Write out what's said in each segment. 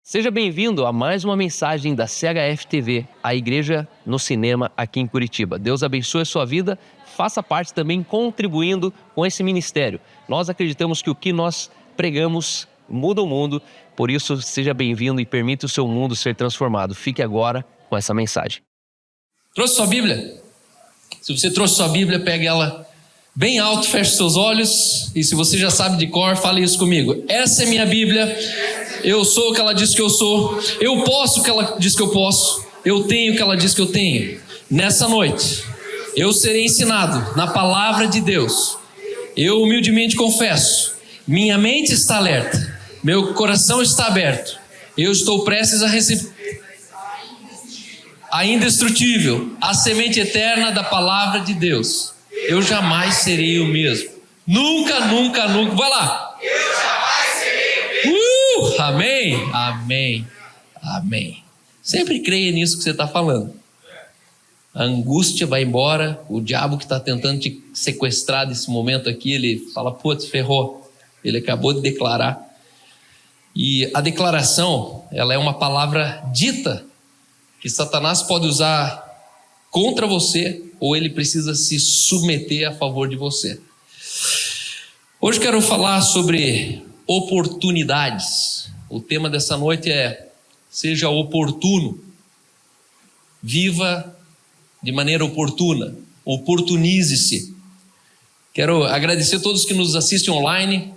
Seja bem-vindo a mais uma mensagem da CHF TV, a igreja no cinema aqui em Curitiba. Deus abençoe a sua vida, faça parte também contribuindo com esse ministério. Nós acreditamos que o que nós pregamos muda o mundo, por isso seja bem-vindo e permita o seu mundo ser transformado. Fique agora com essa mensagem. Trouxe sua Bíblia? Se você trouxe sua Bíblia, pegue ela bem alto, feche seus olhos e se você já sabe de cor, fale isso comigo. Essa é minha Bíblia. Eu sou o que ela diz que eu sou. Eu posso o que ela diz que eu posso. Eu tenho o que ela diz que eu tenho. Nessa noite, eu serei ensinado na palavra de Deus. Eu humildemente confesso. Minha mente está alerta. Meu coração está aberto. Eu estou prestes a receber a indestrutível, a semente eterna da palavra de Deus. Eu jamais serei o mesmo. Nunca. Vai lá. Eu jamais serei o mesmo. Amém. Sempre creia nisso que você está falando. A angústia vai embora. O diabo que está tentando te sequestrar nesse momento aqui, ele fala, putz, ferrou. Ele acabou de declarar. E a declaração, ela é uma palavra dita que Satanás pode usar contra você ou ele precisa se submeter a favor de você. Hoje quero falar sobre oportunidades. O tema dessa noite é: seja oportuno. Viva de maneira oportuna. Oportunize-se. Quero agradecer a todos que nos assistem online,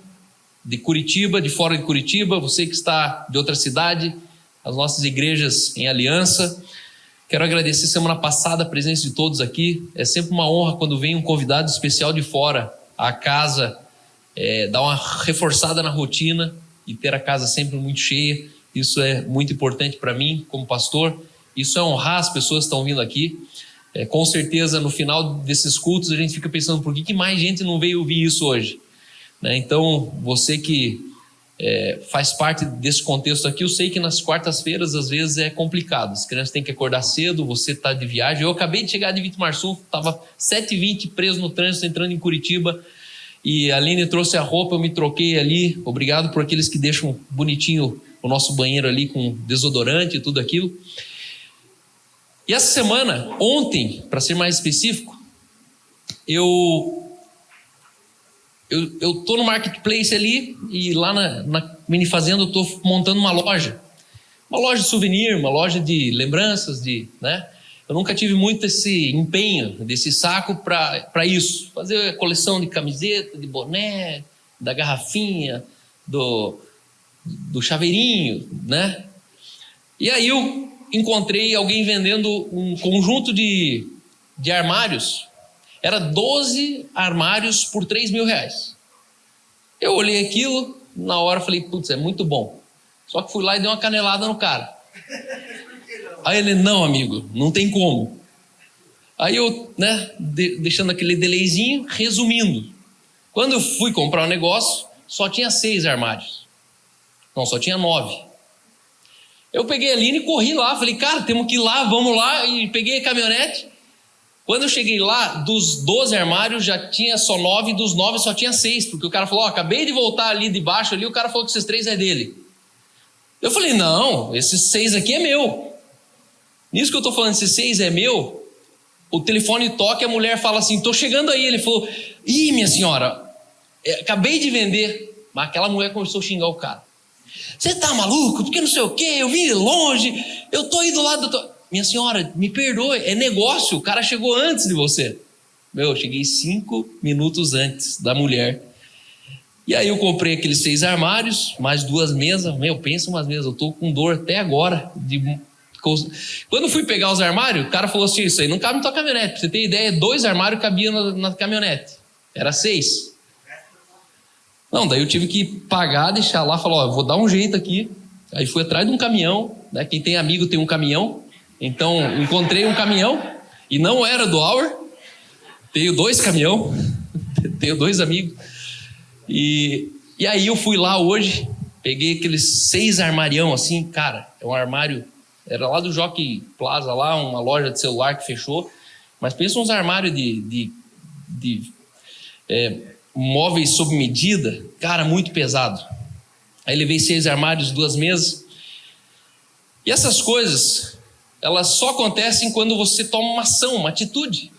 de Curitiba, de fora de Curitiba, você que está de outra cidade, as nossas igrejas em aliança. Quero agradecer semana passada a presença de todos aqui. É sempre uma honra quando vem um convidado especial de fora à casa, dar uma reforçada na rotina e ter a casa sempre muito cheia. Isso é muito importante para mim como pastor. Isso é honrar as pessoas que estão vindo aqui. Com certeza no final desses cultos a gente fica pensando por que mais gente não veio ouvir isso hoje, né? Então você que faz parte desse contexto aqui, eu sei que nas quartas-feiras às vezes é complicado, as crianças têm que acordar cedo, você está de viagem. Eu acabei de chegar de Vitimarçu, estava 7h20 preso no trânsito entrando em Curitiba e a Aline trouxe a roupa, eu me troquei ali. Obrigado por aqueles que deixam bonitinho o nosso banheiro ali com desodorante e tudo aquilo. E essa semana, ontem, para ser mais específico, eu estou no marketplace ali e lá na mini fazenda eu estou montando uma loja de souvenir, uma loja de lembranças, né? Eu nunca tive muito esse empenho, desse saco para isso, fazer a coleção de camiseta, de boné, da garrafinha, do chaveirinho, né? E aí eu encontrei alguém vendendo um conjunto de armários. Era 12 armários por R$3.000. Eu olhei aquilo, na hora falei, putz, é muito bom. Só que fui lá e dei uma canelada no cara. Aí ele, não amigo, não tem como. Aí eu, deixando aquele delayzinho, resumindo. Quando eu fui comprar o negócio, só tinha 6 armários. Não, só tinha 9. Eu peguei a Aline e corri lá, falei, cara, temos que ir lá, vamos lá. E peguei a caminhonete. Quando eu cheguei lá, dos 12 armários já tinha só 9, dos 9 só tinha 6, porque o cara falou, acabei de voltar ali de baixo ali, o cara falou que esses 3 é dele. Eu falei, não, esses 6 aqui é meu. Nisso que eu tô falando, esses 6 é meu, o telefone toca e a mulher fala assim, tô chegando aí. Ele falou, ih, minha senhora, acabei de vender. Mas aquela mulher começou a xingar o cara. Você tá maluco? Porque não sei o quê, eu vim de longe, eu tô aí do lado do... Minha senhora, me perdoe, é negócio, o cara chegou antes de você. Eu cheguei 5 minutos antes da mulher. E aí eu comprei aqueles 6 armários, mais 2 mesas. Pensa umas mesas, eu tô com dor até agora. Quando eu fui pegar os armários, o cara falou assim, isso aí não cabe na tua caminhonete. Pra você ter ideia, 2 armários cabiam na caminhonete. Era 6. Não, daí eu tive que pagar, deixar lá, falar, vou dar um jeito aqui. Aí fui atrás de um caminhão, né? Quem tem amigo tem um caminhão. Então, encontrei um caminhão, e não era do Auer, tenho 2 caminhão, tenho 2 amigos, e aí eu fui lá hoje, peguei aqueles 6 armarião assim, cara, é um armário, era lá do Jockey Plaza, lá, uma loja de celular que fechou, mas pensa uns armários de móveis sob medida, cara, muito pesado. Aí levei 6 armários, 2 mesas. E essas coisas, elas só acontecem quando você toma uma ação, uma atitude.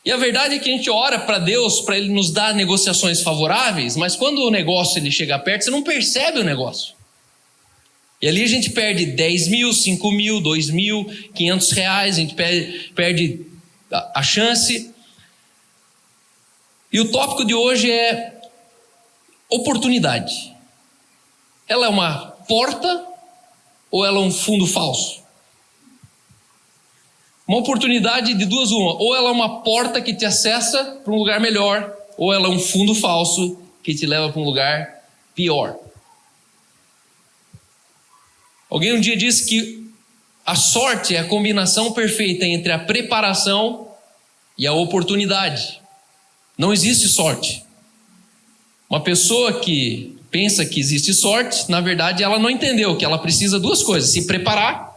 E a verdade é que a gente ora para Deus, para Ele nos dar negociações favoráveis, mas quando o negócio ele chega perto, você não percebe o negócio. E ali a gente perde 10 mil, 5 mil, 2 mil, 500 reais, a gente perde a chance. E o tópico de hoje é oportunidade. Ela é uma porta ou ela é um fundo falso? Uma oportunidade de duas uma. Ou ela é uma porta que te acessa para um lugar melhor, ou ela é um fundo falso que te leva para um lugar pior. Alguém um dia disse que a sorte é a combinação perfeita entre a preparação e a oportunidade. Não existe sorte. Uma pessoa que pensa que existe sorte, na verdade ela não entendeu que ela precisa duas coisas: se preparar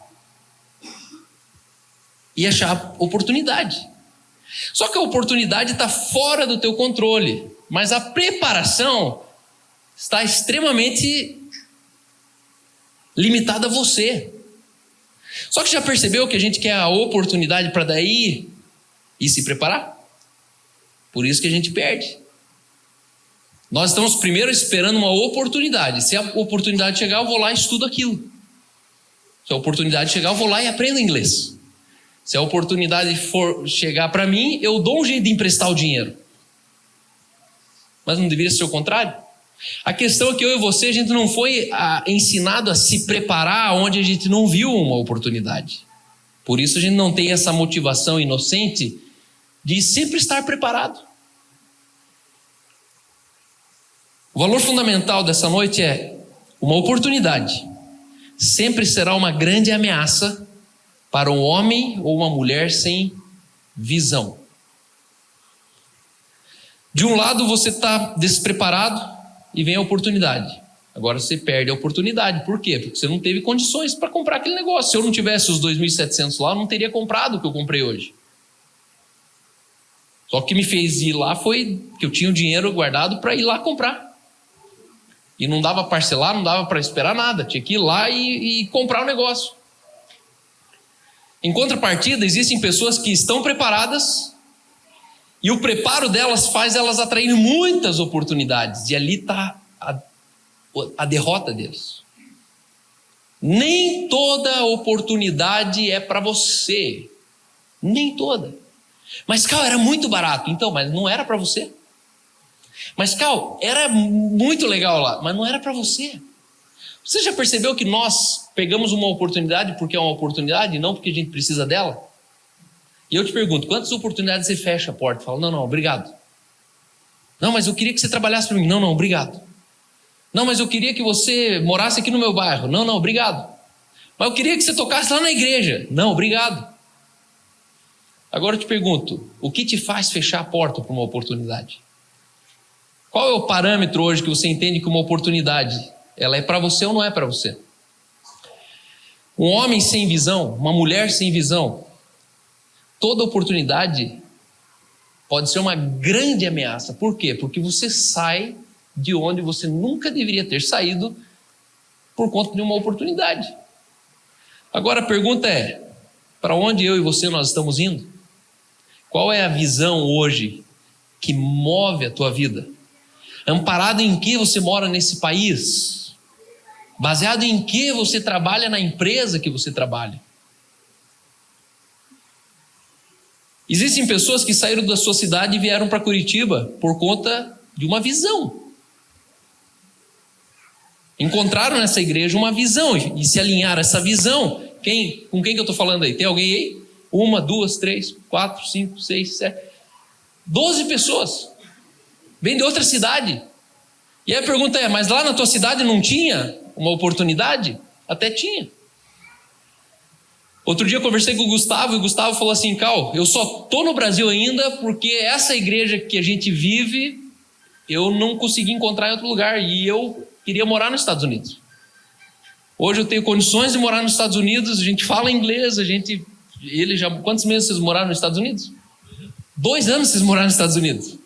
e achar oportunidade. Só que a oportunidade está fora do teu controle, mas a preparação está extremamente limitada a você. Só que já percebeu que a gente quer a oportunidade para daí e se preparar? Por isso que a gente perde. Nós estamos primeiro esperando uma oportunidade. Se a oportunidade chegar, eu vou lá e estudo aquilo. Se a oportunidade chegar, eu vou lá e aprendo inglês. Se a oportunidade for chegar para mim, eu dou um jeito de emprestar o dinheiro. Mas não deveria ser o contrário? A questão é que eu e você, a gente não foi ensinado a se preparar onde a gente não viu uma oportunidade. Por isso a gente não tem essa motivação inocente de sempre estar preparado. O valor fundamental dessa noite é: uma oportunidade sempre será uma grande ameaça para um homem ou uma mulher sem visão. De um lado você está despreparado e vem a oportunidade. Agora você perde a oportunidade. Por quê? Porque você não teve condições para comprar aquele negócio. Se eu não tivesse os 2.700 lá, eu não teria comprado o que eu comprei hoje. Só que o que me fez ir lá foi que eu tinha o dinheiro guardado para ir lá comprar. E não dava para parcelar, não dava para esperar nada. Tinha que ir lá e comprar o negócio. Em contrapartida, existem pessoas que estão preparadas e o preparo delas faz elas atraírem muitas oportunidades. E ali está a derrota deles. Nem toda oportunidade é para você. Nem toda. Mas, Cal, era muito barato. Então, mas não era para você. Mas, Cal, era muito legal lá. Mas não era para você. Você já percebeu que nós pegamos uma oportunidade porque é uma oportunidade e não porque a gente precisa dela? E eu te pergunto, quantas oportunidades você fecha a porta e fala: não, obrigado. Não, mas eu queria que você trabalhasse para mim. Não, obrigado. Não, mas eu queria que você morasse aqui no meu bairro. Não, obrigado. Mas eu queria que você tocasse lá na igreja. Não, obrigado. Agora eu te pergunto, o que te faz fechar a porta para uma oportunidade? Qual é o parâmetro hoje que você entende que uma oportunidade, ela é para você ou não é para você? Um homem sem visão, uma mulher sem visão, toda oportunidade pode ser uma grande ameaça. Por quê? Porque você sai de onde você nunca deveria ter saído por conta de uma oportunidade. Agora a pergunta é: para onde eu e você nós estamos indo? Qual é a visão hoje que move a tua vida? Amparado em que você mora nesse país? Baseado em que você trabalha na empresa que você trabalha? Existem pessoas que saíram da sua cidade e vieram para Curitiba por conta de uma visão. Encontraram nessa igreja uma visão e se alinharam a essa visão. Com quem que eu estou falando aí? Tem alguém aí? 1, 2, 3, 4, 5, 6, 7, 12 pessoas. Vem de outra cidade. E aí a pergunta é: mas lá na tua cidade não tinha uma oportunidade? Até tinha. Outro dia eu conversei com o Gustavo e o Gustavo falou assim: Cal, eu só estou no Brasil ainda porque essa igreja que a gente vive, eu não consegui encontrar em outro lugar e eu queria morar nos Estados Unidos. Hoje eu tenho condições de morar nos Estados Unidos, a gente fala inglês, quantos meses vocês moraram nos Estados Unidos? 2 anos vocês moraram nos Estados Unidos.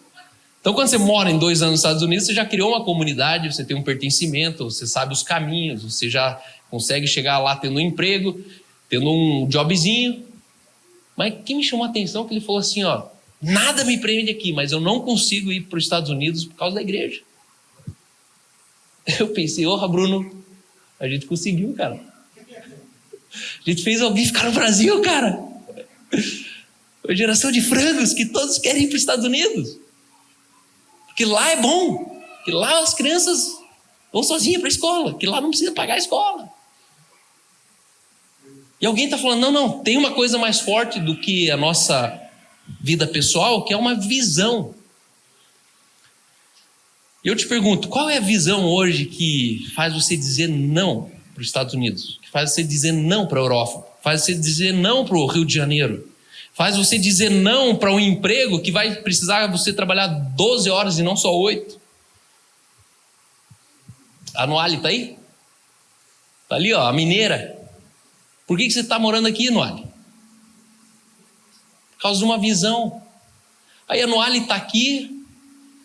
Então, quando você mora em 2 anos nos Estados Unidos, você já criou uma comunidade, você tem um pertencimento, você sabe os caminhos, você já consegue chegar lá tendo um emprego, tendo um jobzinho. Mas quem me chamou a atenção é que ele falou assim, ó, nada me prende aqui, mas eu não consigo ir para os Estados Unidos por causa da igreja. Eu pensei, Bruno, a gente conseguiu, cara. A gente fez alguém ficar no Brasil, cara. Uma geração de frangos que todos querem ir para os Estados Unidos. Porque lá é bom. Que lá as crianças vão sozinhas para a escola. Que lá não precisa pagar a escola. E alguém está falando, não, tem uma coisa mais forte do que a nossa vida pessoal, que é uma visão. E eu te pergunto, qual é a visão hoje que faz você dizer não para os Estados Unidos? Que faz você dizer não para a Europa? Faz você dizer não para o Rio de Janeiro? Faz você dizer não para um emprego que vai precisar você trabalhar 12 horas e não só 8? A Noali está aí? Está ali, ó, a mineira. Por que você está morando aqui, Noali? Por causa de uma visão. Aí a Noali está aqui,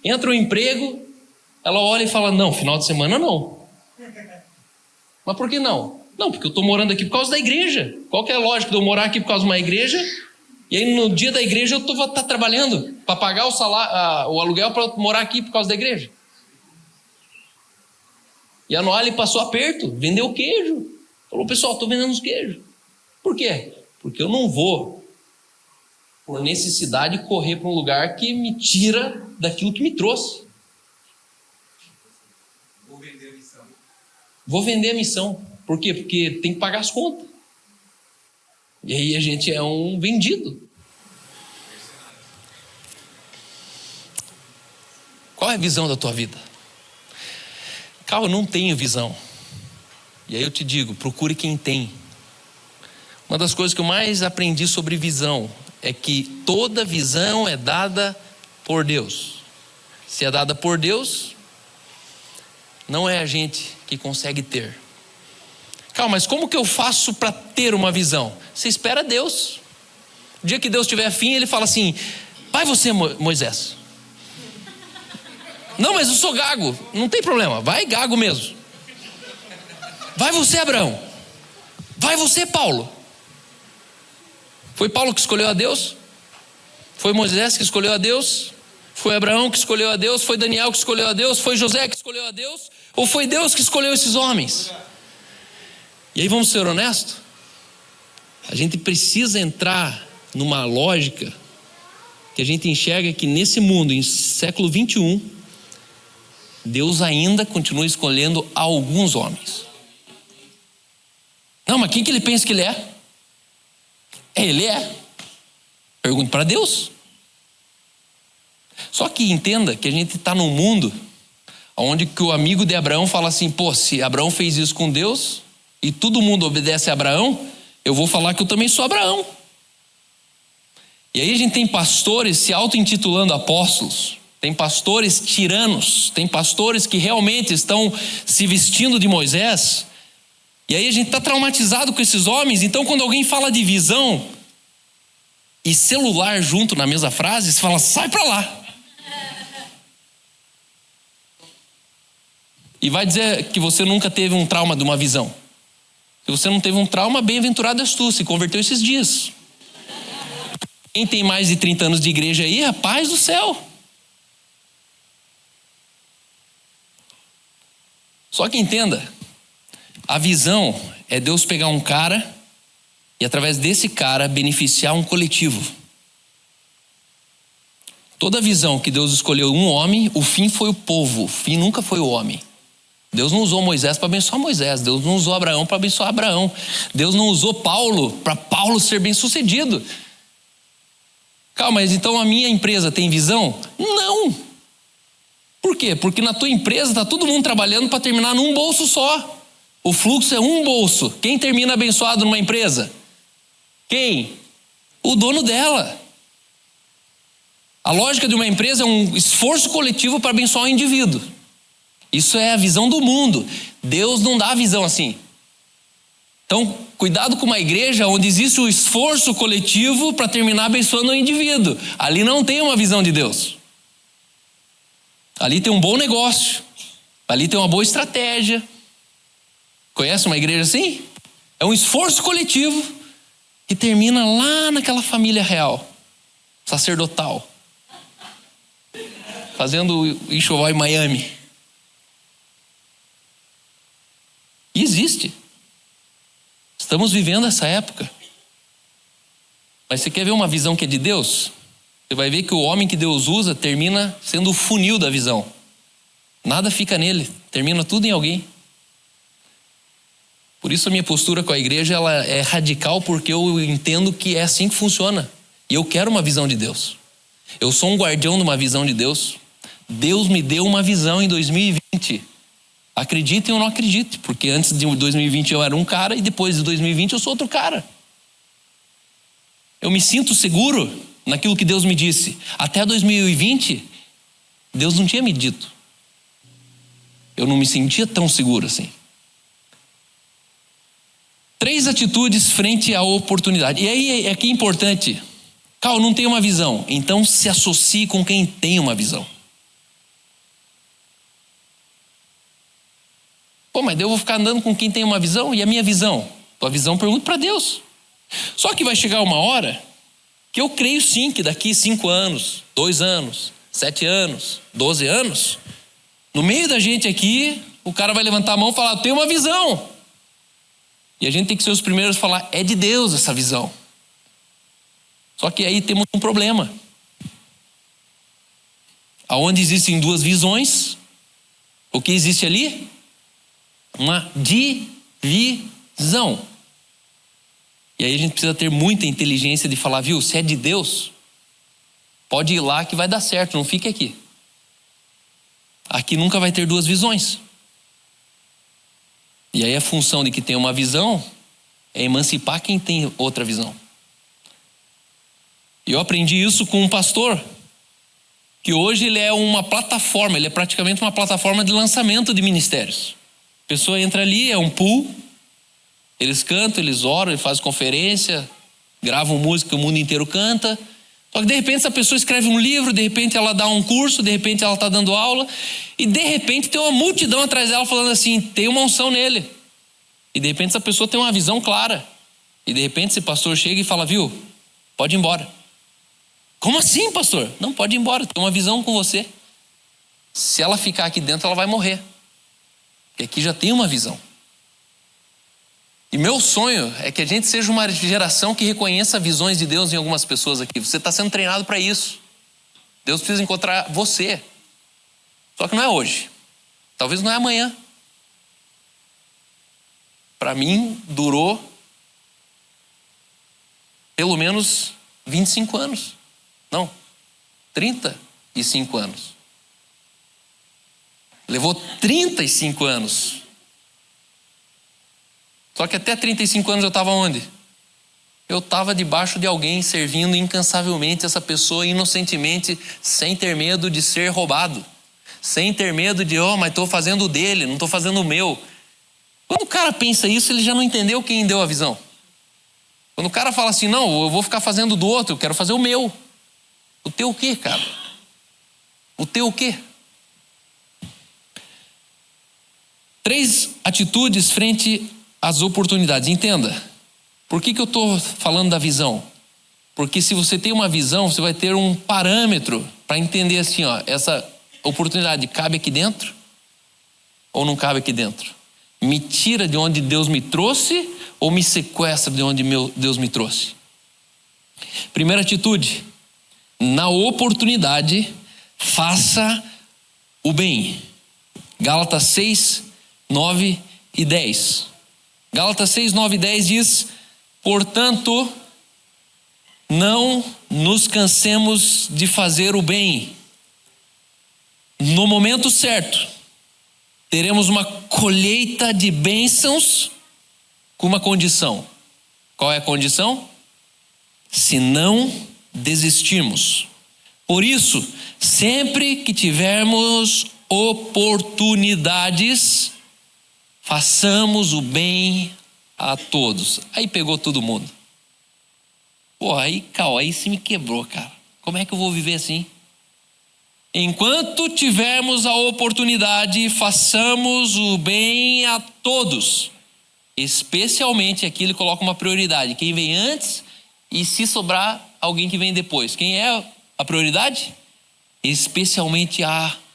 entra um emprego, ela olha e fala, não, final de semana não. Mas por que não? Não, porque eu estou morando aqui por causa da igreja. Qual que é a lógica de eu morar aqui por causa de uma igreja? E aí no dia da igreja eu vou estar trabalhando para pagar o aluguel para morar aqui por causa da igreja. E a Noali passou aperto, vendeu queijo. Falou, pessoal, estou vendendo os queijos. Por quê? Porque eu não vou, por necessidade, correr para um lugar que me tira daquilo que me trouxe. Vou vender a missão. Por quê? Porque tem que pagar as contas. E aí a gente é um vendido. Qual é a visão da tua vida? Cara, eu não tenho visão. E aí eu te digo, procure quem tem. Uma das coisas que eu mais aprendi sobre visão é que toda visão é dada por Deus. Se é dada por Deus, não é a gente que consegue ter. Calma, mas como que eu faço para ter uma visão? Você espera Deus. O dia que Deus tiver fim, ele fala assim, vai você, Moisés. Não, mas eu sou gago. Não tem problema, vai gago mesmo. Vai você, Abraão. Vai você, Paulo. Foi Paulo que escolheu a Deus? Foi Moisés que escolheu a Deus? Foi Abraão que escolheu a Deus? Foi Daniel que escolheu a Deus? Foi José que escolheu a Deus? Ou foi Deus que escolheu esses homens? E aí vamos ser honestos? A gente precisa entrar numa lógica que a gente enxerga que nesse mundo, em século 21, Deus ainda continua escolhendo alguns homens. Não, mas quem que ele pensa que ele é? Ele é. Pergunte para Deus. Só que entenda que a gente está num mundo onde que o amigo de Abraão fala assim, pô, se Abraão fez isso com Deus e todo mundo obedece a Abraão, eu vou falar que eu também sou Abraão. E aí a gente tem pastores se auto-intitulando apóstolos, tem pastores tiranos, tem pastores que realmente estão se vestindo de Moisés. E aí a gente está traumatizado com esses homens. Então quando alguém fala de visão e celular junto na mesma frase, você fala, sai para lá. E vai dizer que você nunca teve um trauma de uma visão. Se você não teve um trauma, bem-aventurado és tu, se converteu esses dias. Quem tem mais de 30 anos de igreja aí, rapaz do céu. Só que entenda, a visão é Deus pegar um cara e através desse cara beneficiar um coletivo. Toda visão que Deus escolheu um homem, o fim foi o povo, o fim nunca foi o homem. Deus não usou Moisés para abençoar Moisés, Deus não usou Abraão para abençoar Abraão, Deus não usou Paulo para Paulo ser bem sucedido. Calma, mas então a minha empresa tem visão? Não. Por quê? Porque na tua empresa está todo mundo trabalhando para terminar num bolso só. O fluxo é um bolso. Quem termina abençoado numa empresa? Quem? O dono dela. A lógica de uma empresa é um esforço coletivo para abençoar o indivíduo. Isso é a visão do mundo. Deus não dá a visão assim. Então, cuidado com uma igreja onde existe o esforço coletivo para terminar abençoando o indivíduo. Ali não tem uma visão de Deus. Ali tem um bom negócio. Ali tem uma boa estratégia. Conhece uma igreja assim? É um esforço coletivo que termina lá naquela família real, sacerdotal, fazendo enxoval em Miami. E existe. Estamos vivendo essa época. Mas você quer ver uma visão que é de Deus? Você vai ver que o homem que Deus usa termina sendo o funil da visão. Nada fica nele, termina tudo em alguém. Por isso a minha postura com a igreja ela é radical, porque eu entendo que é assim que funciona. E eu quero uma visão de Deus. Eu sou um guardião de uma visão de Deus. Deus me deu uma visão em 2020. Acreditem ou não acreditem, porque antes de 2020 eu era um cara e depois de 2020 eu sou outro cara. Eu me sinto seguro naquilo que Deus me disse. Até 2020, Deus não tinha me dito. Eu não me sentia tão seguro assim. 3 atitudes frente à oportunidade. E aí é que é importante. Cal, não tem uma visão. Então se associe com quem tem uma visão. Pô, mas eu vou ficar andando com quem tem uma visão? E a minha visão? Tua visão, pergunto para Deus. Só que vai chegar uma hora que eu creio sim que daqui 5 anos, 2 anos, 7 anos, 12 anos, no meio da gente aqui, o cara vai levantar a mão e falar, eu tenho uma visão. E a gente tem que ser os primeiros a falar, é de Deus essa visão. Só que aí temos um problema. Aonde existem 2 visões, o que existe ali? Uma divisão. E aí a gente precisa ter muita inteligência de falar, viu, se é de Deus, pode ir lá que vai dar certo, não fique aqui. Aqui nunca vai ter 2 visões. E aí a função de que tem uma visão é emancipar quem tem outra visão. E eu aprendi isso com um pastor, que hoje ele é uma plataforma, ele é praticamente uma plataforma de lançamento de ministérios. A pessoa entra ali, é um pool, eles cantam, eles oram, eles fazem conferência, gravam música, o mundo inteiro canta. Só que de repente essa pessoa escreve um livro, de repente ela dá um curso, de repente ela está dando aula, e de repente tem uma multidão atrás dela falando assim, tem uma unção nele. E de repente essa pessoa tem uma visão clara. E de repente esse pastor chega e fala, viu, pode ir embora. Como assim, pastor? Não, pode ir embora, tem uma visão com você. Se ela ficar aqui dentro, ela vai morrer. Porque aqui já tem uma visão. E meu sonho é que a gente seja uma geração que reconheça visões de Deus em algumas pessoas aqui. Você está sendo treinado para isso. Deus precisa encontrar você. Só que não é hoje. Talvez não é amanhã. Para mim, durou pelo menos 25 anos. Não, 35 anos. Levou 35 anos. Só que até 35 anos eu estava onde? Eu estava debaixo de alguém servindo incansavelmente essa pessoa inocentemente, sem ter medo de ser roubado. Sem ter medo de, mas estou fazendo o dele, não estou fazendo o meu. Quando o cara pensa isso, ele já não entendeu quem deu a visão. Quando o cara fala assim, não, eu vou ficar fazendo do outro, eu quero fazer o meu. O teu o quê, cara? O teu o quê? 3 atitudes frente às oportunidades. Entenda, por que eu estou falando da visão? Porque se você tem uma visão, você vai ter um parâmetro para entender assim, ó, essa oportunidade cabe aqui dentro ou não cabe aqui dentro? Me tira de onde Deus me trouxe ou me sequestra de onde Deus me trouxe? Primeira atitude, na oportunidade, faça o bem. Gálatas 6, 9 e 10. Gálatas 6, 9 e 10 diz, portanto, não nos cansemos de fazer o bem. No momento certo, teremos uma colheita de bênçãos com uma condição. Qual é a condição? Se não desistirmos. Por isso, sempre que tivermos oportunidades, façamos o bem a todos. Aí pegou todo mundo. Pô, aí se me quebrou, cara. Como é que eu vou viver assim? enquanto tivermos a oportunidade, façamos o bem a todos. Especialmente aqui ele coloca uma prioridade. Quem vem antes e se sobrar alguém que vem depois. Quem é a prioridade? Especialmente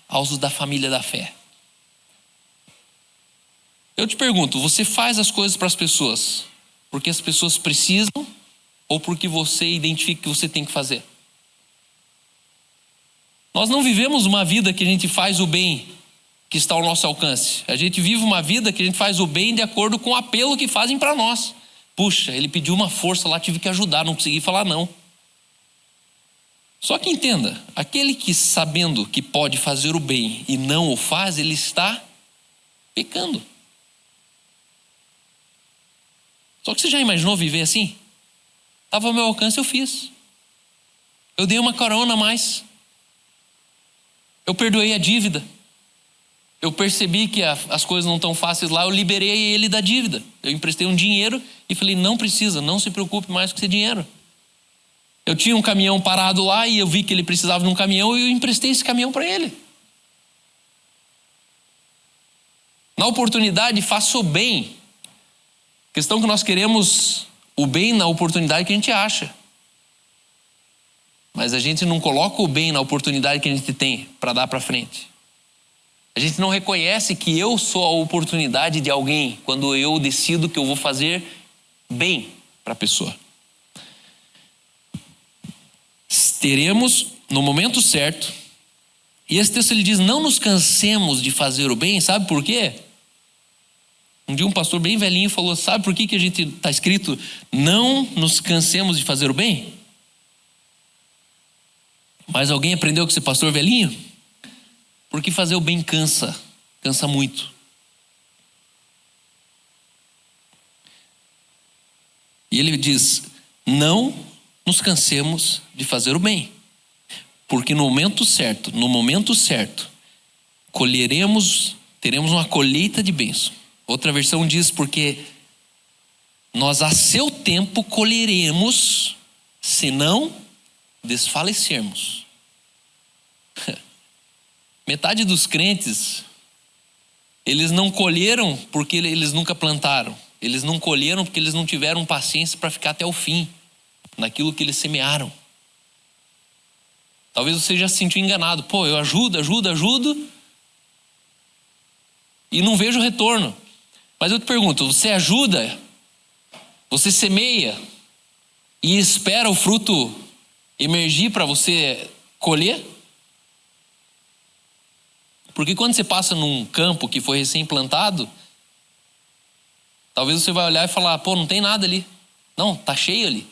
aos da família da fé. Eu te pergunto, você faz as coisas para as pessoas porque as pessoas precisam ou porque você identifica que você tem que fazer? Nós não vivemos uma vida que a gente faz o bem que está ao nosso alcance. A gente vive uma vida que a gente faz o bem de acordo com o apelo que fazem para nós. Puxa, ele pediu uma força lá, tive que ajudar, não consegui falar não. Só que entenda, aquele que sabendo que pode fazer o bem e não o faz, ele está pecando. Só que você já imaginou viver assim? Estava ao meu alcance, eu fiz. Eu dei uma carona a mais. Eu perdoei a dívida. Eu percebi que as coisas não estão fáceis lá, eu liberei ele da dívida. Eu emprestei um dinheiro e falei, não precisa, não se preocupe mais com esse dinheiro. Eu tinha um caminhão parado lá e eu vi que ele precisava de um caminhão e eu emprestei esse caminhão para ele. Na oportunidade, faça o bem. A questão é que nós queremos o bem na oportunidade que a gente acha. Mas a gente não coloca o bem na oportunidade que a gente tem para dar para frente. A gente não reconhece que eu sou a oportunidade de alguém quando eu decido que eu vou fazer bem para a pessoa. Teremos no momento certo. E esse texto ele diz, não nos cansemos de fazer o bem. Sabe por quê? Um dia um pastor bem velhinho falou, sabe por que a gente está escrito, não nos cansemos de fazer o bem? Mas alguém aprendeu com esse pastor velhinho? Porque fazer o bem cansa muito. E ele diz, não nos cansemos de fazer o bem. Porque no momento certo, teremos uma colheita de bênção. Outra versão diz, porque nós a seu tempo colheremos, se não desfalecermos. Metade dos crentes, eles não colheram porque eles nunca plantaram. Eles não colheram porque eles não tiveram paciência para ficar até o fim, naquilo que eles semearam. Talvez você já se sentiu enganado. Pô, eu ajudo, e não vejo retorno. Mas eu te pergunto, você ajuda, você semeia e espera o fruto emergir para você colher? Porque quando você passa num campo que foi recém-plantado, talvez você vai olhar e falar, pô, não tem nada ali. Não, tá cheio ali.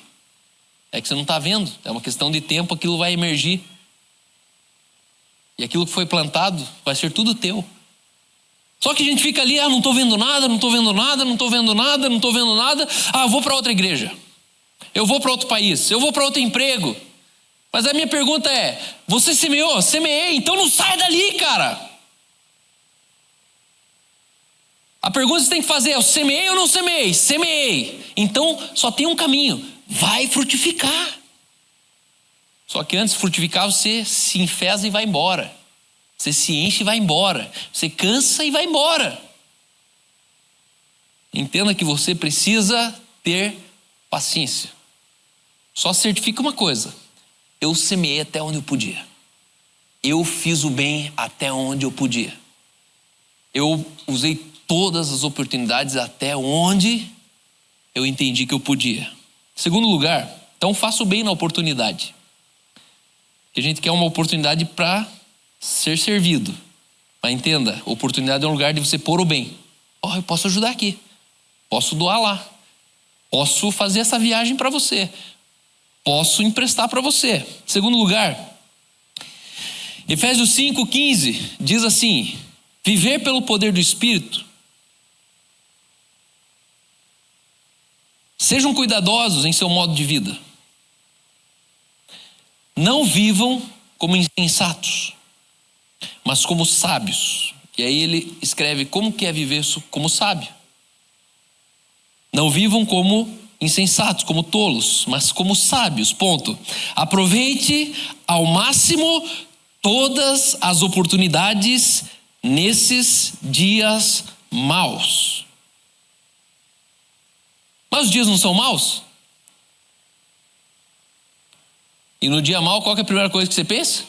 É que você não está vendo, é uma questão de tempo, aquilo vai emergir. E aquilo que foi plantado vai ser tudo teu. Só que a gente fica ali, não estou vendo nada, eu vou para outra igreja, eu vou para outro país, eu vou para outro emprego. Mas a minha pergunta é, você semeou? Semeei, então não sai dali, cara. A pergunta que você tem que fazer é, eu semeei ou não semeei? Semeei. Então só tem um caminho, vai frutificar. Só que antes de frutificar, você se enfesa e vai embora. Você se enche e vai embora. Você cansa e vai embora. Entenda que você precisa ter paciência. Só certifica uma coisa. Eu semeei até onde eu podia. Eu fiz o bem até onde eu podia. Eu usei todas as oportunidades até onde eu entendi que eu podia. Segundo lugar, então faça o bem na oportunidade. Que a gente quer uma oportunidade para ser servido. Mas entenda, oportunidade é um lugar de você pôr o bem. Eu posso ajudar aqui. Posso doar lá. Posso fazer essa viagem para você. Posso emprestar para você. Segundo lugar, Efésios 5:15 diz assim, viver pelo poder do Espírito. Sejam cuidadosos em seu modo de vida. Não vivam como insensatos, mas como sábios. E aí ele escreve como que é viver como sábio. Não vivam como insensatos, como tolos, mas como sábios, ponto. Aproveite ao máximo todas as oportunidades nesses dias maus. Mas os dias não são maus? E no dia mau, qual que é a primeira coisa que você pensa?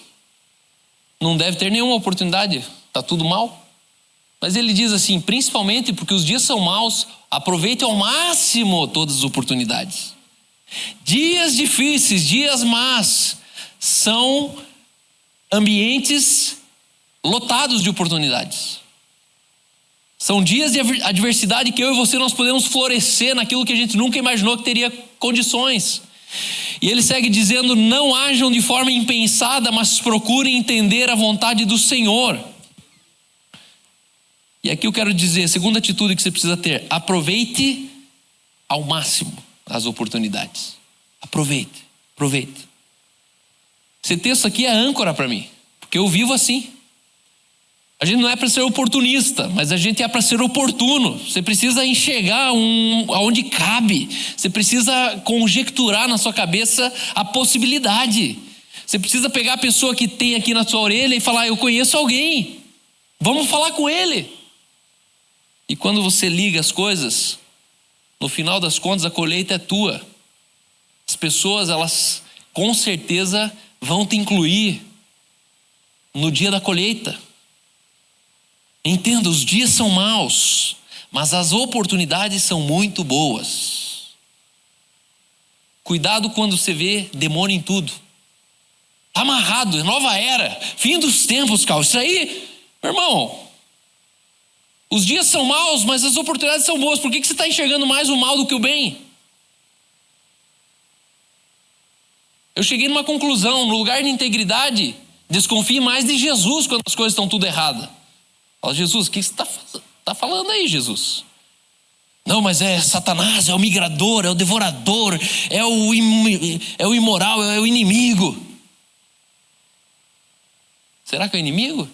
Não deve ter nenhuma oportunidade, está tudo mal. Mas ele diz assim, principalmente porque os dias são maus, aproveite ao máximo todas as oportunidades. Dias difíceis, dias más, são ambientes lotados de oportunidades. São dias de adversidade que eu e você nós podemos florescer naquilo que a gente nunca imaginou que teria condições. E ele segue dizendo, não ajam de forma impensada, mas procurem entender a vontade do Senhor. E aqui eu quero dizer, a segunda atitude que você precisa ter, aproveite ao máximo as oportunidades. Aproveite. Esse texto aqui é âncora para mim, porque eu vivo assim. A gente não é para ser oportunista, mas a gente é para ser oportuno. Você precisa enxergar aonde cabe. Você precisa conjecturar na sua cabeça a possibilidade. Você precisa pegar a pessoa que tem aqui na sua orelha e falar, eu conheço alguém. Vamos falar com ele. E quando você liga as coisas, no final das contas a colheita é tua. As pessoas, elas com certeza vão te incluir no dia da colheita. Entenda, os dias são maus, mas as oportunidades são muito boas. Cuidado quando você vê demônio em tudo. Está amarrado, nova era, fim dos tempos, Carl. Isso aí, meu irmão, os dias são maus, mas as oportunidades são boas. Por que você está enxergando mais o mal do que o bem? Eu cheguei numa conclusão, no lugar de integridade, desconfie mais de Jesus quando as coisas estão tudo erradas. Fala, Jesus, o que você está falando aí, Jesus? Não, mas é Satanás, é o migrador, é o devorador, é o imoral, é o inimigo. Será que é o inimigo?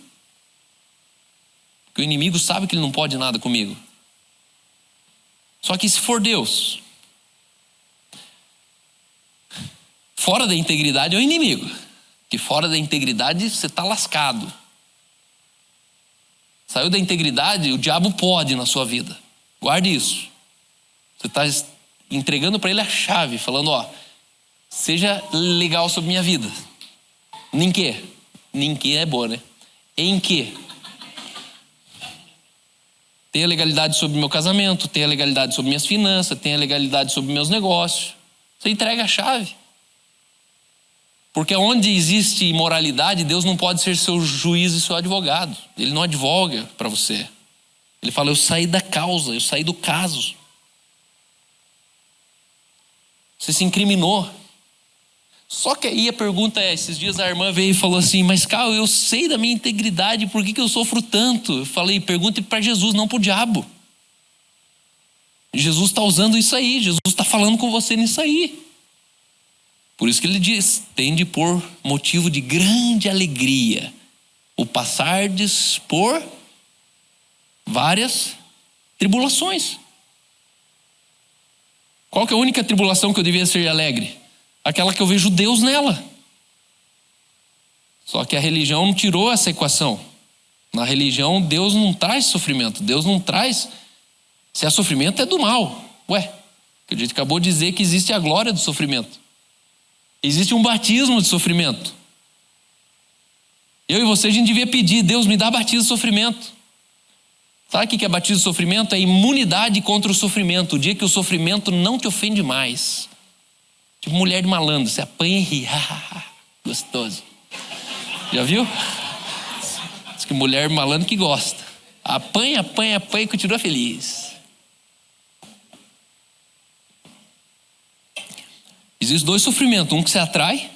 Porque o inimigo sabe que ele não pode nada comigo. Só que se for Deus, fora da integridade é o inimigo. Que fora da integridade você está lascado. Saiu da integridade, o diabo pode na sua vida. Guarde isso. Você está entregando para ele a chave, falando, seja legal sobre minha vida. Em quê? Em que é boa, né? Em quê? Tenha legalidade sobre meu casamento, tenha legalidade sobre minhas finanças, tenha legalidade sobre meus negócios. Você entrega a chave. Porque onde existe imoralidade, Deus não pode ser seu juiz e seu advogado. Ele não advoga para você. Ele fala, eu saí da causa, eu saí do caso. Você se incriminou. Só que aí a pergunta é, esses dias a irmã veio e falou assim, mas Carl, eu sei da minha integridade, por que eu sofro tanto? Eu falei, pergunte para Jesus, não para o diabo. Jesus está usando isso aí, Jesus está falando com você nisso aí. Por isso que ele diz, tende por motivo de grande alegria o passardes por várias tribulações. Qual que é a única tribulação que eu devia ser alegre? Aquela que eu vejo Deus nela. Só que a religião não tirou essa equação. Na religião, Deus não traz sofrimento. Deus não traz... Se é sofrimento, é do mal. Ué, a gente acabou de dizer que existe a glória do sofrimento. Existe um batismo de sofrimento. Eu e você, a gente devia pedir, Deus me dá batismo de sofrimento. Sabe o que é batismo de sofrimento? É imunidade contra o sofrimento. O dia que o sofrimento não te ofende mais. Tipo mulher de malandro, você apanha e ri. Gostoso. Já viu? Diz que mulher malandro que gosta. Apanha e continua feliz. Existem dois sofrimentos, um que você atrai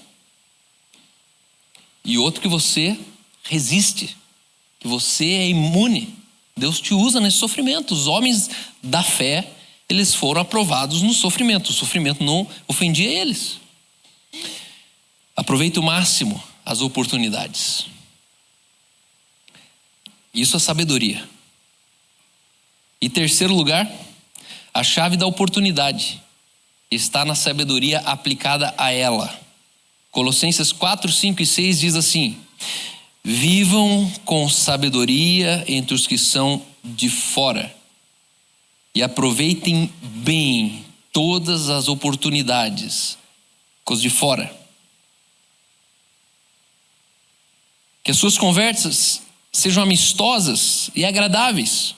e outro que você resiste, que você é imune. Deus te usa nesse sofrimento. Os homens da fé, eles foram aprovados no sofrimento. O sofrimento não ofendia eles. Aproveite o máximo as oportunidades. Isso é sabedoria. E terceiro lugar, a chave da oportunidade está na sabedoria aplicada a ela. Colossenses 4, 5 e 6 diz assim: Vivam com sabedoria entre os que são de fora e aproveitem bem todas as oportunidades com os de fora. Que as suas conversas sejam amistosas e agradáveis,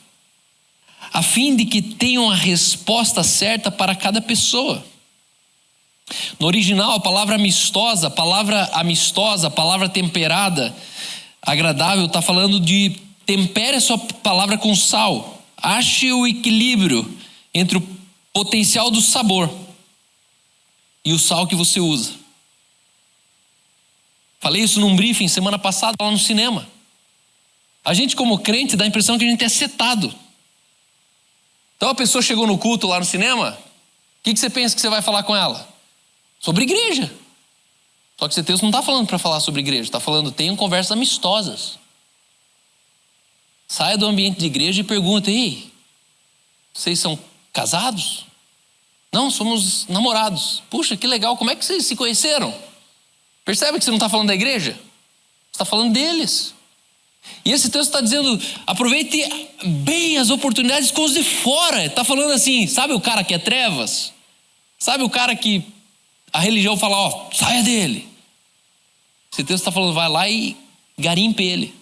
a fim de que tenham a resposta certa para cada pessoa. No original, a palavra amistosa, a palavra temperada, agradável, está falando de tempere a sua palavra com sal. Ache o equilíbrio entre o potencial do sabor e o sal que você usa. Falei isso num briefing semana passada lá no cinema. A gente, como crente, dá a impressão que a gente é setado. Então a pessoa chegou no culto lá no cinema, o que você pensa que você vai falar com ela? Sobre igreja. Só que esse texto não está falando para falar sobre igreja, está falando, tenham conversas amistosas. Saia do ambiente de igreja e pergunta, ei, vocês são casados? Não, somos namorados. Puxa, que legal, como é que vocês se conheceram? Percebe que você não está falando da igreja? Você está falando deles. E esse texto está dizendo, aproveite bem as oportunidades com os de fora. Está falando assim, sabe o cara que é trevas? Sabe o cara que a religião fala, ó, saia dele. Esse texto está falando, vai lá e garimpe ele.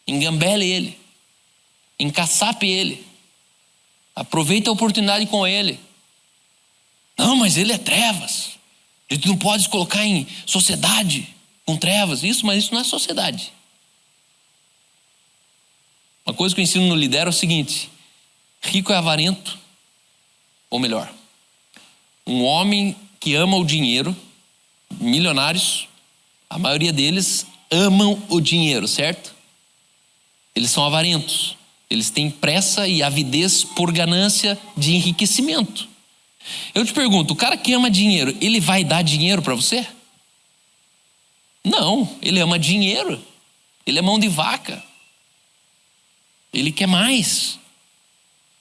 Engambele ele. Encaçape ele. Aproveita a oportunidade com ele. Não, mas ele é trevas. A gente não pode se colocar em sociedade com trevas. Mas isso não é sociedade. Uma coisa que eu ensino no Lidera é o seguinte: rico é avarento, ou melhor, um homem que ama o dinheiro, milionários, a maioria deles amam o dinheiro, certo? Eles são avarentos, eles têm pressa e avidez por ganância de enriquecimento. Eu te pergunto, o cara que ama dinheiro, ele vai dar dinheiro para você? Não, ele ama dinheiro, ele é mão de vaca. Ele quer mais.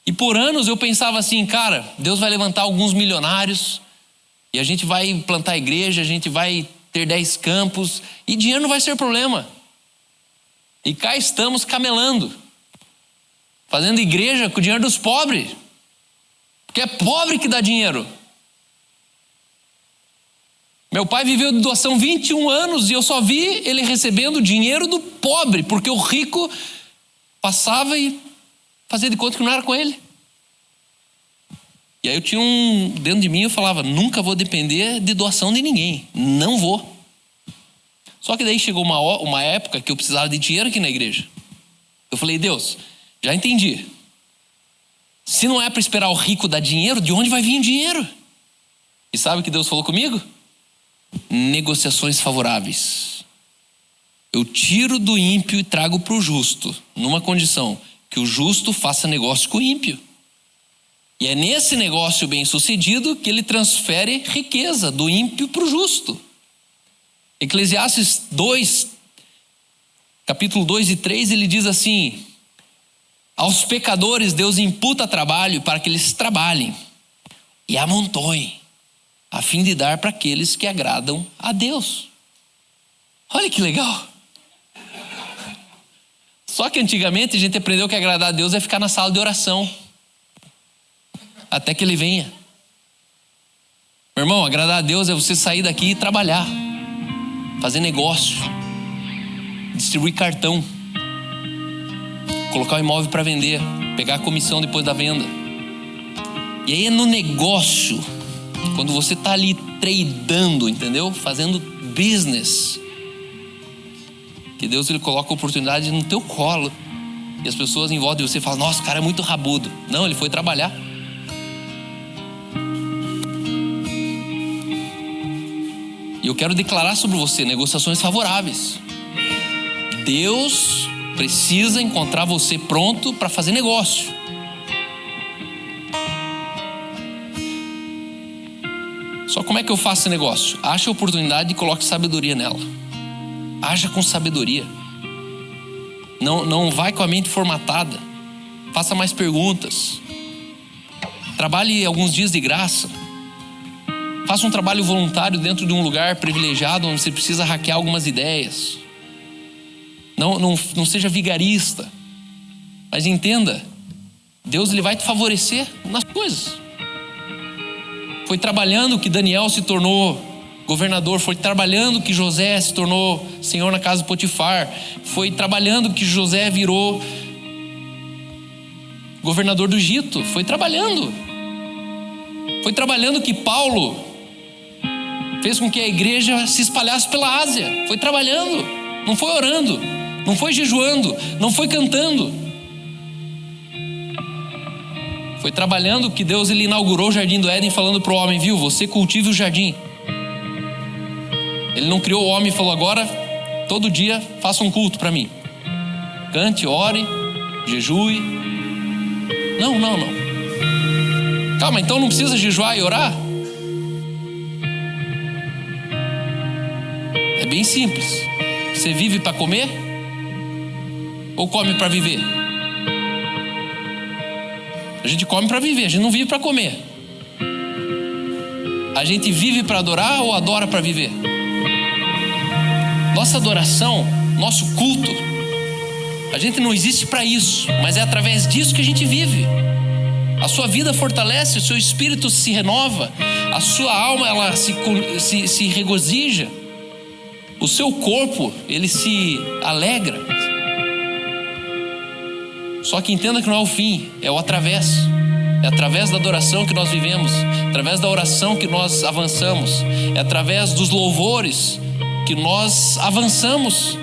E por anos eu pensava assim, cara, Deus vai levantar alguns milionários e a gente vai plantar igreja, a gente vai ter 10 campos e dinheiro não vai ser problema. E cá estamos camelando, fazendo igreja com o dinheiro dos pobres, porque é pobre que dá dinheiro. Meu pai viveu de doação 21 anos e eu só vi ele recebendo dinheiro do pobre, porque o rico passava e fazia de conta que não era com ele. E aí eu tinha dentro de mim, eu falava, nunca vou depender de doação de ninguém, não vou. Só que daí chegou uma época que eu precisava de dinheiro aqui na igreja. Eu falei, Deus, já entendi. Se não é para esperar o rico dar dinheiro, de onde vai vir o dinheiro? E sabe o que Deus falou comigo? Negociações favoráveis. Eu tiro do ímpio e trago para o justo, numa condição, que o justo faça negócio com o ímpio. E é nesse negócio bem sucedido que ele transfere riqueza do ímpio para o justo. Eclesiastes 2, capítulo 2 e 3, ele diz assim, aos pecadores Deus imputa trabalho para que eles trabalhem e amontoem, a fim de dar para aqueles que agradam a Deus. Olha que legal. Só que antigamente a gente aprendeu que agradar a Deus é ficar na sala de oração até que Ele venha. Meu irmão, agradar a Deus é você sair daqui e trabalhar, fazer negócio, distribuir cartão, colocar o imóvel para vender, pegar a comissão depois da venda. E aí é no negócio, quando você está ali tradando, entendeu? Fazendo business, que Deus ele coloca a oportunidade no teu colo. E as pessoas em volta de você falam, nossa, o cara é muito rabudo. Não, ele foi trabalhar. E eu quero declarar sobre você negociações favoráveis. Deus precisa encontrar você pronto para fazer negócio. Só como é que eu faço esse negócio? Ache a oportunidade e coloque sabedoria nela. Haja com sabedoria. Não vai com a mente formatada. Faça mais perguntas. Trabalhe alguns dias de graça. Faça um trabalho voluntário dentro de um lugar privilegiado onde você precisa hackear algumas ideias. Não seja vigarista. Mas entenda, Deus ele vai te favorecer nas coisas. Foi trabalhando que Daniel se tornou governador, foi trabalhando que José se tornou senhor na casa de Potifar, foi trabalhando que José virou governador do Egito, foi trabalhando que Paulo fez com que a igreja se espalhasse pela Ásia, foi trabalhando, não foi orando, não foi jejuando, não foi cantando, foi trabalhando que Deus ele inaugurou o jardim do Éden falando para o homem, viu, você cultive o jardim. Ele não criou o homem e falou, agora todo dia faça um culto para mim, cante, ore, jejue. Não. Calma, então não precisa jejuar e orar? É bem simples. Você vive para comer? Ou come para viver? A gente come para viver, a gente não vive para comer. A gente vive para adorar ou adora para viver? Nossa adoração, nosso culto, a gente não existe para isso, mas é através disso que a gente vive. A sua vida fortalece, o seu espírito se renova, a sua alma ela se regozija, o seu corpo ele se alegra. Só que entenda que não é o fim, é o através. É através da adoração que nós vivemos, através da oração que nós avançamos, é através dos louvores que nós avançamos.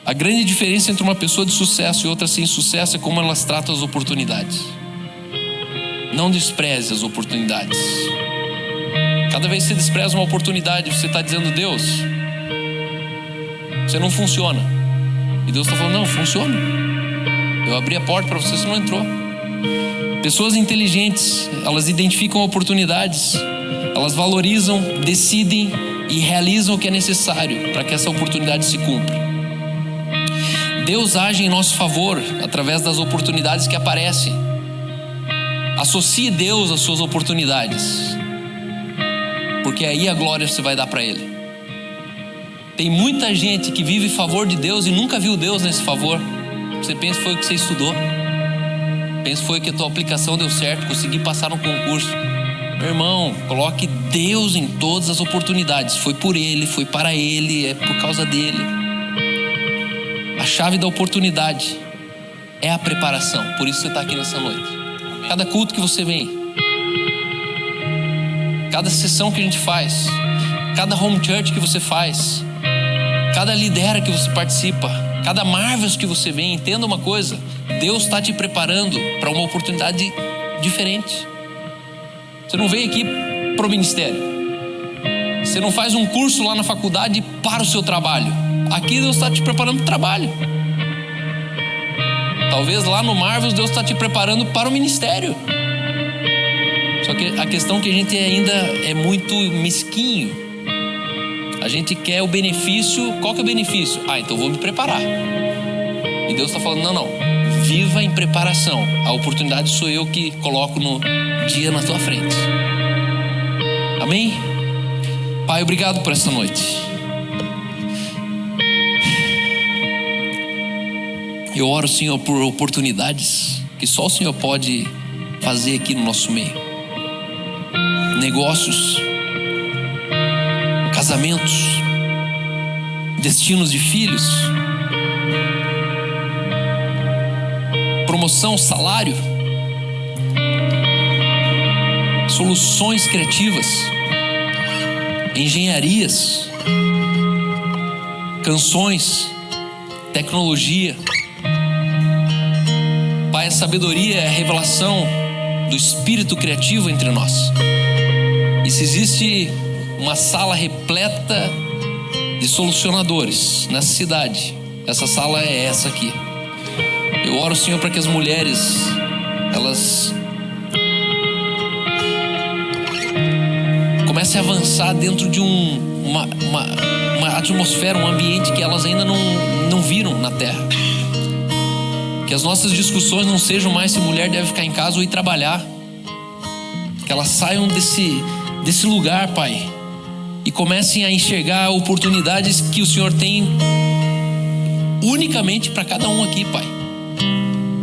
A grande diferença entre uma pessoa de sucesso e outra sem sucesso é como elas tratam as oportunidades. Não despreze as oportunidades. Cada vez que você despreza uma oportunidade, você está dizendo, Deus, você não funciona. E Deus está falando, não, funciona. Eu abri a porta para você não entrou. Pessoas inteligentes, elas identificam oportunidades, elas valorizam, decidem e realizam o que é necessário para que essa oportunidade se cumpra. Deus age em nosso favor através das oportunidades que aparecem. Associe Deus às suas oportunidades, porque aí a glória você vai dar para Ele. Tem muita gente que vive em favor de Deus e nunca viu Deus nesse favor. Você pensa que foi o que você estudou, pensa que foi que a tua aplicação deu certo, consegui passar no concurso. Meu irmão, coloque Deus em todas as oportunidades. Foi por Ele, foi para Ele, é por causa dele. A chave da oportunidade é a preparação. Por isso você está aqui nessa noite. Cada culto que você vem, cada sessão que a gente faz, cada home church que você faz, cada lidera que você participa, cada Marvels que você vem, entenda uma coisa, Deus está te preparando para uma oportunidade diferente. Você não veio aqui para o ministério, você não faz um curso lá na faculdade para o seu trabalho. Aqui Deus está te preparando para o trabalho. Talvez lá no Marvels Deus está te preparando para o ministério. Só que a questão é que a gente ainda é muito mesquinho. A gente quer o benefício. Qual que é o benefício? Então vou me preparar. E Deus está falando, não. Viva em preparação. A oportunidade sou eu que coloco no dia na tua frente. Amém? Pai, obrigado por essa noite. Eu oro, Senhor, por oportunidades que só o Senhor pode fazer aqui no nosso meio. Negócios, casamentos, destinos de filhos, promoção, salário, soluções criativas, engenharias, canções, tecnologia. Pai, a sabedoria é a revelação do espírito criativo entre nós. E se existe uma sala repleta de solucionadores nessa cidade, essa sala é essa aqui. Eu oro, Senhor, para que as mulheres, elas comecem a avançar dentro de uma atmosfera, um ambiente que elas ainda não viram na terra. Que as nossas discussões não sejam mais se mulher deve ficar em casa ou ir trabalhar. Que elas saiam desse lugar, Pai, e comecem a enxergar oportunidades que o Senhor tem unicamente para cada um aqui, Pai.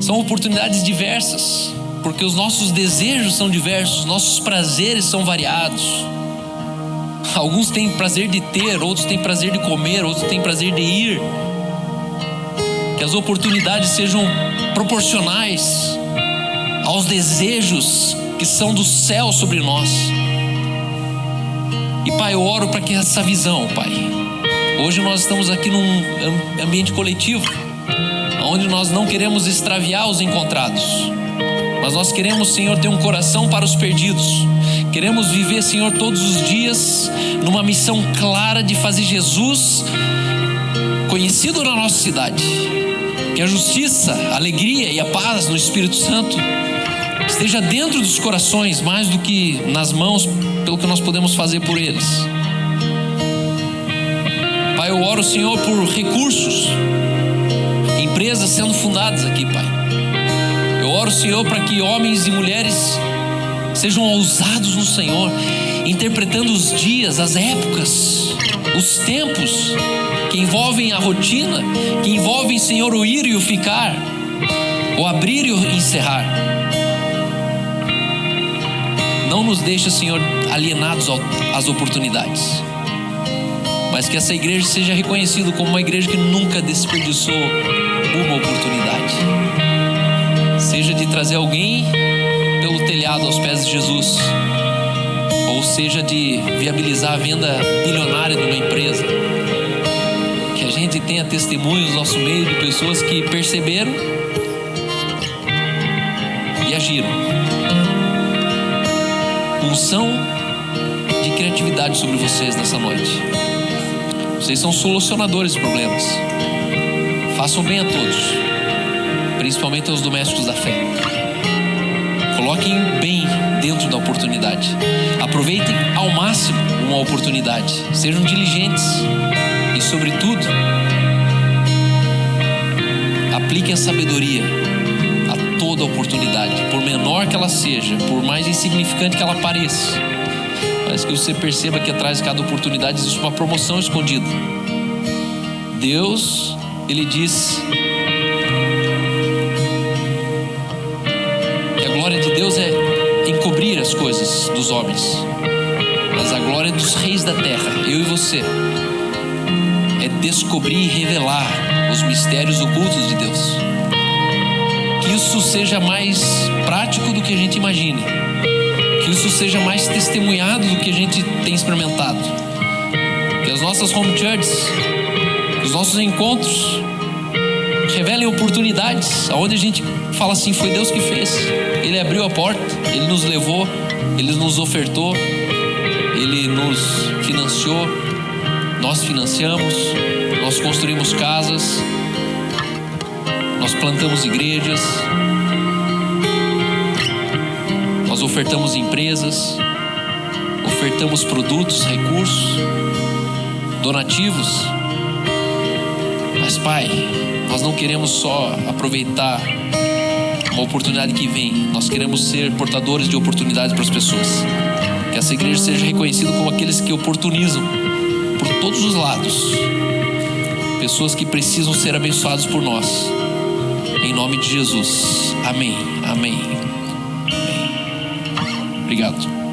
São oportunidades diversas, porque os nossos desejos são diversos, nossos prazeres são variados. Alguns têm prazer de ter, outros têm prazer de comer, outros têm prazer de ir. Que as oportunidades sejam proporcionais aos desejos que são do céu sobre nós. E Pai, eu oro para que essa visão, Pai, hoje nós estamos aqui num ambiente coletivo, onde nós não queremos extraviar os encontrados, mas nós queremos, Senhor, ter um coração para os perdidos. Queremos viver, Senhor, todos os dias numa missão clara de fazer Jesus conhecido na nossa cidade. Que a justiça, a alegria e a paz no Espírito Santo esteja dentro dos corações mais do que nas mãos, pelo que nós podemos fazer por eles. Pai, eu oro, Senhor, por recursos, empresas sendo fundadas aqui, Pai. Eu oro, Senhor, para que homens e mulheres sejam ousados no Senhor, interpretando os dias, as épocas, os tempos que envolvem a rotina, que envolvem, Senhor, o ir e o ficar, o abrir e o encerrar. Não nos deixa, Senhor, alienados às oportunidades, mas que essa igreja seja reconhecida como uma igreja que nunca desperdiçou uma oportunidade, seja de trazer alguém pelo telhado aos pés de Jesus, ou seja de viabilizar a venda bilionária de uma empresa. Que a gente tenha testemunhos no nosso meio de pessoas que perceberam e agiram. Unção de criatividade sobre vocês nessa noite. Vocês são solucionadores de problemas. Façam bem a todos, principalmente aos domésticos da fé. Coloquem bem dentro da oportunidade. Aproveitem ao máximo uma oportunidade. Sejam diligentes e, sobretudo, apliquem a sabedoria a toda oportunidade, por menor que ela seja, por mais insignificante que ela pareça. Mas que você perceba que atrás de cada oportunidade existe uma promoção escondida. Deus, Ele diz que a glória de Deus é encobrir as coisas dos homens, mas a glória dos reis da terra, eu e você, é descobrir e revelar os mistérios ocultos de Deus. Que isso seja mais prático do que a gente imagine, que isso seja mais testemunhado do que a gente tem experimentado. Que as nossas home churches, os nossos encontros revelem oportunidades onde a gente fala assim: foi Deus que fez. Ele abriu a porta, Ele nos levou, Ele nos ofertou, Ele nos financiou, nós financiamos, nós construímos casas, nós plantamos igrejas, nós ofertamos empresas, ofertamos produtos, recursos, donativos. Mas, Pai, nós não queremos só aproveitar uma oportunidade que vem, nós queremos ser portadores de oportunidades para as pessoas. Que essa igreja seja reconhecida como aqueles que oportunizam por todos os lados pessoas que precisam ser abençoadas por nós. Em nome de Jesus. Amém. Amém. Amém. Obrigado.